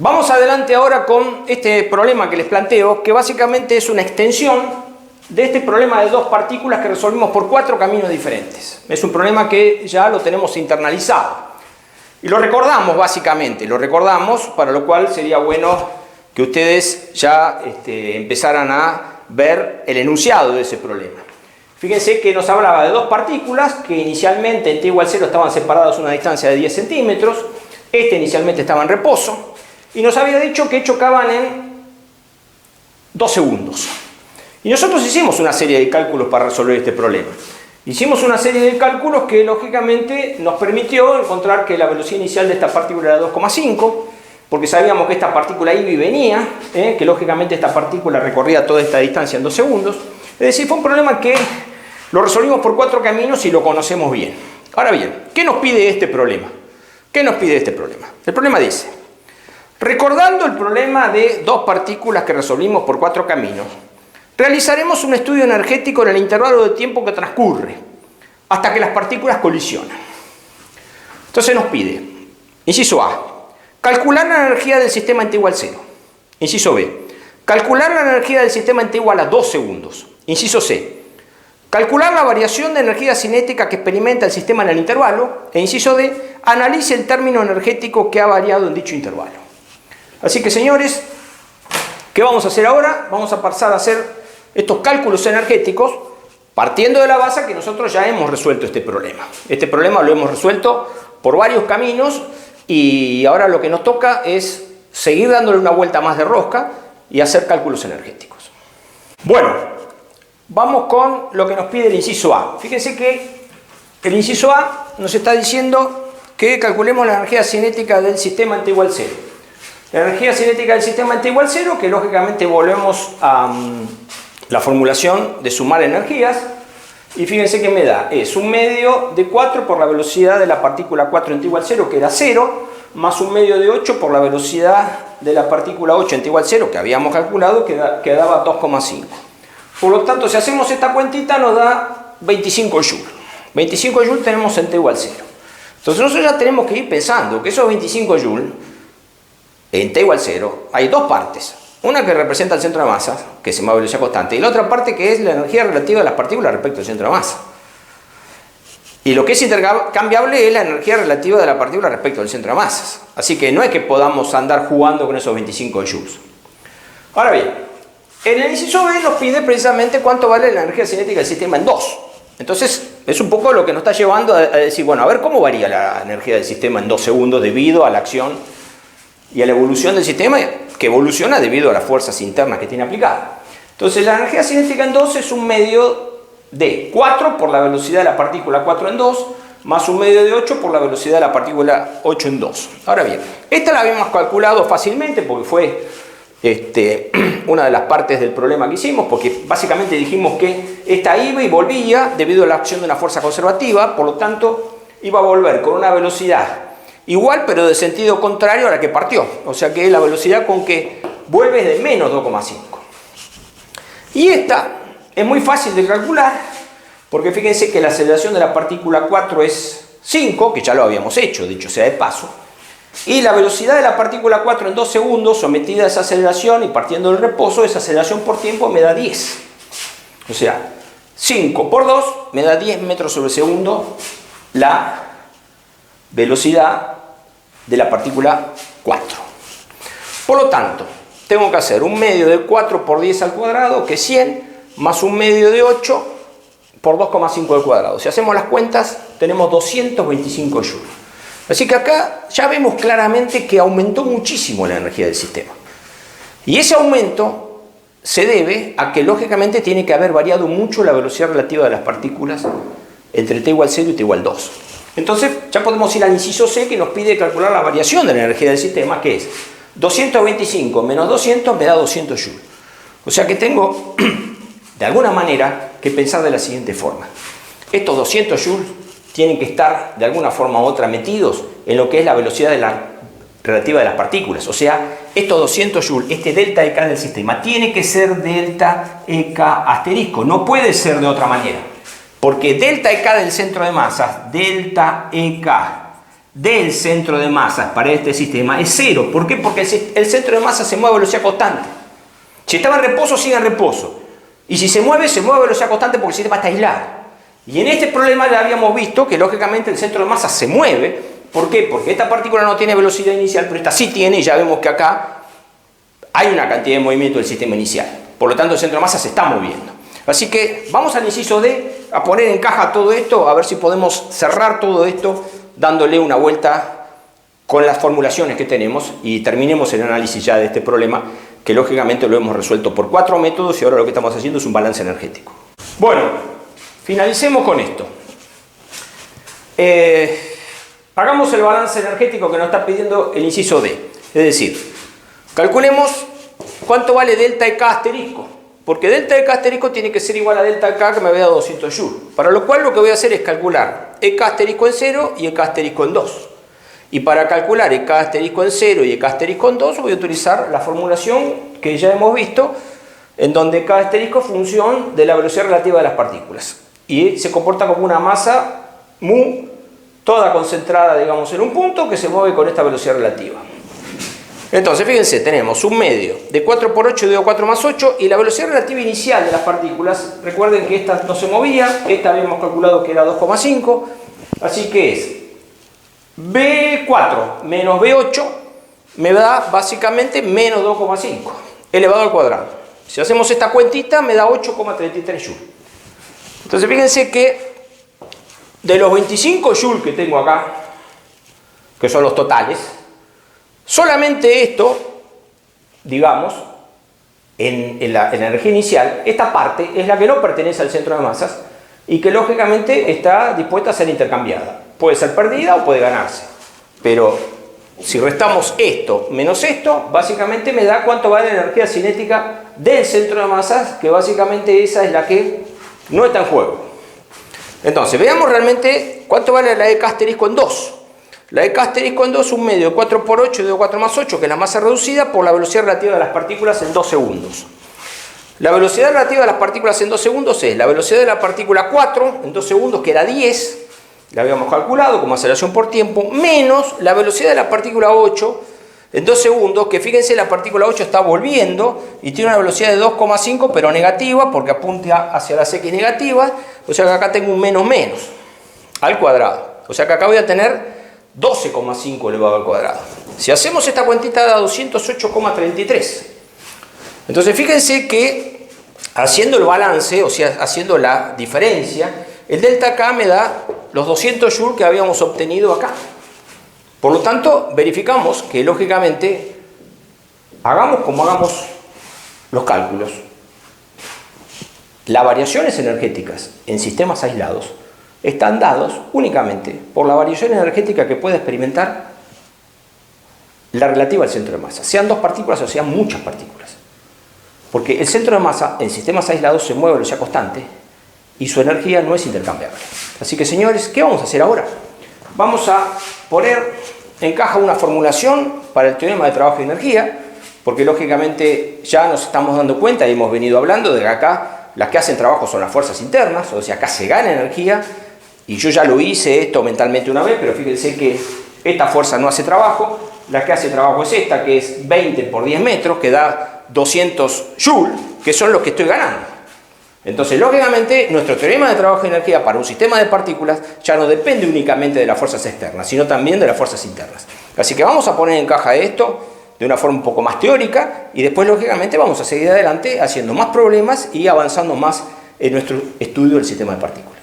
Vamos adelante ahora con este problema que les planteo, que básicamente es una extensión de este problema de dos partículas que resolvimos por 4 caminos diferentes. Es un problema que ya lo tenemos internalizado. Y lo recordamos básicamente, para lo cual sería bueno que ustedes ya empezaran a ver el enunciado de ese problema. Fíjense que nos hablaba de dos partículas que inicialmente en t igual 0 estaban separadas a una distancia de 10 centímetros. Inicialmente estaba en reposo. Y nos había dicho que chocaban en 2 segundos. Y nosotros hicimos una serie de cálculos para resolver este problema. Hicimos una serie de cálculos que lógicamente nos permitió encontrar que la velocidad inicial de esta partícula era 2,5, porque sabíamos que esta partícula iba y venía, que lógicamente esta partícula recorría toda esta distancia en 2 segundos. Es decir, fue un problema que lo resolvimos por 4 caminos y lo conocemos bien. Ahora bien, ¿qué nos pide este problema? El problema dice: recordando el problema de dos partículas que resolvimos por 4 caminos, realizaremos un estudio energético en el intervalo de tiempo que transcurre hasta que las partículas colisionan. Entonces nos pide, inciso A, calcular la energía del sistema en t igual 0. Inciso B, calcular la energía del sistema en t igual a 2 segundos. Inciso C, calcular la variación de energía cinética que experimenta el sistema en el intervalo. E inciso D, analice el término energético que ha variado en dicho intervalo. Así que, señores, ¿qué vamos a hacer ahora? Vamos a pasar a hacer estos cálculos energéticos partiendo de la base que nosotros ya hemos resuelto este problema. Este problema lo hemos resuelto por varios caminos y ahora lo que nos toca es seguir dándole una vuelta más de rosca y hacer cálculos energéticos. Bueno, vamos con lo que nos pide el inciso A. Fíjense que el inciso A nos está diciendo que calculemos la energía cinética del sistema en t igual 0. La energía cinética del sistema en t igual 0, que lógicamente volvemos a la formulación de sumar energías. Y fíjense que me da, es 1/2 de 4 por la velocidad de la partícula 4 en t igual 0, que era 0, más 1/2 de 8 por la velocidad de la partícula 8 en t igual 0, que habíamos calculado, que daba 2,5. Por lo tanto, si hacemos esta cuentita nos da 25 joules. 25 joules tenemos en t igual 0. Entonces nosotros ya tenemos que ir pensando que esos 25 joules en t igual 0 hay dos partes. Una que representa el centro de masa, que se mueve a velocidad constante, y la otra parte que es la energía relativa de las partículas respecto al centro de masa. Y lo que es intercambiable es la energía relativa de la partícula respecto al centro de masas. Así que no es que podamos andar jugando con esos 25 joules. Ahora bien, en el inciso B nos pide precisamente cuánto vale la energía cinética del sistema en 2. Entonces, es un poco lo que nos está llevando a decir, bueno, a ver cómo varía la energía del sistema en 2 segundos debido a la acción y a la evolución del sistema, que evoluciona debido a las fuerzas internas que tiene aplicada. Entonces la energía cinética en 2 es 1/2 de 4 por la velocidad de la partícula 4 en 2, más 1/2 de 8 por la velocidad de la partícula 8 en 2. Ahora bien, esta la habíamos calculado fácilmente porque fue una de las partes del problema que hicimos, porque básicamente dijimos que esta iba y volvía debido a la acción de una fuerza conservativa, por lo tanto iba a volver con una velocidad igual pero de sentido contrario a la que partió, o sea que la velocidad con que vuelve es de menos 2,5. Y esta es muy fácil de calcular porque fíjense que la aceleración de la partícula 4 es 5, que ya lo habíamos hecho, dicho sea de paso, y la velocidad de la partícula 4 en 2 segundos sometida a esa aceleración y partiendo del reposo, esa aceleración por tiempo me da 10. O sea, 5 por 2 me da 10 metros sobre segundo la velocidad de la partícula 4. Por lo tanto, tengo que hacer 1/2 de 4 por 10 al cuadrado, que es 100, más 1/2 de 8 por 2,5 al cuadrado. Si hacemos las cuentas, tenemos 225 joules. Así que acá ya vemos claramente que aumentó muchísimo la energía del sistema. Y ese aumento se debe a que lógicamente tiene que haber variado mucho la velocidad relativa de las partículas entre t igual 0 y t igual 2. Entonces ya podemos ir al inciso C, que nos pide calcular la variación de la energía del sistema, que es 225 menos 200 me da 200 joules. O sea que tengo de alguna manera que pensar de la siguiente forma: estos 200 joules tienen que estar de alguna forma u otra metidos en lo que es la velocidad relativa de las partículas. O sea, estos 200 joules, este delta EK del sistema, tiene que ser delta EK asterisco, no puede ser de otra manera. Porque delta EK del centro de masas, delta EK del centro de masas para este sistema es 0. ¿Por qué? Porque el centro de masa se mueve a velocidad constante. Si estaba en reposo, sigue en reposo. Y si se mueve a velocidad constante porque el sistema está aislado. Y en este problema ya habíamos visto que lógicamente el centro de masa se mueve. ¿Por qué? Porque esta partícula no tiene velocidad inicial, pero esta sí tiene, y ya vemos que acá hay una cantidad de movimiento del sistema inicial. Por lo tanto, el centro de masa se está moviendo. Así que vamos al inciso D, a poner en caja todo esto, a ver si podemos cerrar todo esto dándole una vuelta con las formulaciones que tenemos y terminemos el análisis ya de este problema, que lógicamente lo hemos resuelto por 4 métodos y ahora lo que estamos haciendo es un balance energético. Bueno, finalicemos con esto. Hagamos el balance energético que nos está pidiendo el inciso D. Es decir, calculemos cuánto vale delta de K asterisco. Porque delta de K asterisco tiene que ser igual a delta de K que me había dado 200 joules. Para lo cual lo que voy a hacer es calcular EK asterisco en 0 y EK asterisco en 2. Y para calcular EK asterisco en 0 y EK asterisco en 2 voy a utilizar la formulación que ya hemos visto, en donde EK asterisco es función de la velocidad relativa de las partículas. Y se comporta como una masa mu, toda concentrada, digamos, en un punto que se mueve con esta velocidad relativa. Entonces, fíjense, tenemos un medio de 4 por 8 dividido 4 más 8 y la velocidad relativa inicial de las partículas, recuerden que esta no se movía, esta habíamos calculado que era 2,5, así que es B4 menos B8 me da básicamente menos 2,5 elevado al cuadrado. Si hacemos esta cuentita me da 8,33 joules. Entonces, fíjense que de los 25 joules que tengo acá, que son los totales, solamente esto, digamos, en la energía inicial, esta parte es la que no pertenece al centro de masas y que lógicamente está dispuesta a ser intercambiada. Puede ser perdida o puede ganarse. Pero si restamos esto menos esto, básicamente me da cuánto vale la energía cinética del centro de masas, que básicamente esa es la que no está en juego. Entonces, veamos realmente cuánto vale la EK asterisco en 2. La EK asterisco en 2 es un medio de 4 por 8 dividido 4 más 8, que es la masa reducida por la velocidad relativa de las partículas en 2 segundos. La velocidad relativa de las partículas en 2 segundos es la velocidad de la partícula 4 en 2 segundos, que era 10, la habíamos calculado como aceleración por tiempo, menos la velocidad de la partícula 8 en 2 segundos, que fíjense, la partícula 8 está volviendo y tiene una velocidad de 2,5, pero negativa, porque apunta hacia las X negativas, o sea que acá tengo un menos menos al cuadrado. O sea que acá voy a tener 12,5 elevado al cuadrado. Si hacemos esta cuentita da 208,33. Entonces fíjense que haciendo el balance, o sea, haciendo la diferencia, el delta K me da los 200 joules que habíamos obtenido acá. Por lo tanto, verificamos que lógicamente, hagamos como hagamos los cálculos, las variaciones energéticas en sistemas aislados están dados únicamente por la variación energética que puede experimentar la relativa al centro de masa, sean dos partículas o sean muchas partículas. Porque el centro de masa en sistemas aislados se mueve a velocidad constante y su energía no es intercambiable. Así que, señores, ¿qué vamos a hacer ahora? Vamos a poner en caja una formulación para el teorema de trabajo y energía, porque lógicamente ya nos estamos dando cuenta y hemos venido hablando de que acá las que hacen trabajo son las fuerzas internas, o sea, acá se gana energía. Y yo ya lo hice esto mentalmente una vez, pero fíjense que esta fuerza no hace trabajo. La que hace trabajo es esta, que es 20 por 10 metros, que da 200 joules, que son los que estoy ganando. Entonces, lógicamente, nuestro teorema de trabajo y energía para un sistema de partículas ya no depende únicamente de las fuerzas externas, sino también de las fuerzas internas. Así que vamos a poner en caja esto de una forma un poco más teórica y después, lógicamente, vamos a seguir adelante haciendo más problemas y avanzando más en nuestro estudio del sistema de partículas.